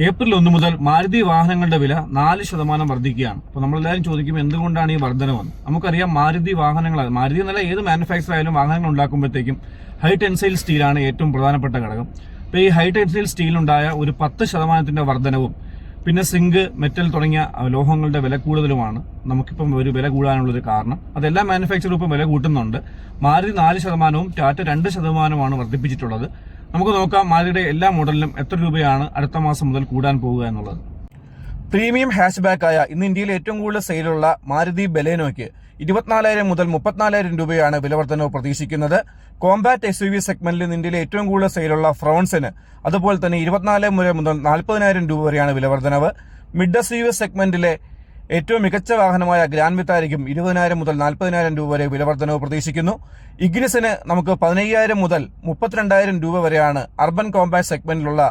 April 1 മുതൽ മാരുതി വാഹനങ്ങളുടെ വില 4% വർദ്ധിക്കുകയാണ്. അപ്പോൾ നമ്മളെല്ലാവരും ചോദിക്കും എന്തുകൊണ്ടാണ് ഈ വർധനവെന്ന്. നമുക്കറിയാം മാരുതി മാരുതി എന്നല്ല ഏത് മാനുഫാക്ചർ ആയാലും വാഹനങ്ങൾ ഉണ്ടാക്കുമ്പോഴത്തേക്കും ഹൈ ടെൻസൈൽ സ്റ്റീലാണ് ഏറ്റവും പ്രധാനപ്പെട്ട ഘടകം. അപ്പോൾ ഈ ഹൈ ടെൻസൈൽ സ്റ്റീലിനുണ്ടായ ഒരു 10% വർധനവും പിന്നെ സിങ്ക്, മെറ്റൽ തുടങ്ങിയ ലോഹങ്ങളുടെ വില കൂടുതലുമാണ് നമുക്കിപ്പം ഒരു വില കൂടാനുള്ളൊരു കാരണം. അതെല്ലാ മാനുഫാക്ചറും ഇപ്പം വില കൂട്ടുന്നുണ്ട്. മാരുതി 4%, ടാറ്റ 2%മാണ് വർദ്ധിപ്പിച്ചിട്ടുള്ളത്. നമുക്ക് നോക്കാം മാരുതിയുടെ എല്ലാ മോഡലിലും എത്ര രൂപയാണ് അടുത്ത മാസം മുതൽ കൂടാൻ പോവുക എന്നുള്ളത്. പ്രീമിയം ഹാച്ച് ബാക്കായ ഇന്ന് ഇന്ത്യയിൽ ഏറ്റവും കൂടുതൽ സെയിലുള്ള മാരുതി ബലേനോയ്ക്ക് 24,000 മുതൽ 34,000 രൂപയാണ് വില വർധനവ് പ്രതീക്ഷിക്കുന്നത്. കോമ്പാക്ട് SUV സെഗ്മെന്റിൽ ഇന്ന് ഇന്ത്യയിൽ ഏറ്റവും കൂടുതൽ സെയിലുള്ള ഫ്രോൺസിന് അതുപോലെ തന്നെ 24,000 മുതൽ 40,000 രൂപ വരെയാണ് വില വർധനവ്. മിഡ് SUV സെഗ്മെന്റിലെ ഏറ്റവും മികച്ച വാഹനമായ ഗ്രാൻഡ് വിറ്റാരയ്ക്കും 20,000 മുതൽ 40,000 രൂപ വരെ വില വർധനവ് പ്രതീക്ഷിക്കുന്നു. ഇഗ്നിസിന് നമുക്ക് 15,000 മുതൽ 32,000 രൂപ വരെയാണ് അർബൻ കോമ്പാക്ട് സെഗ്മെന്റിലുള്ള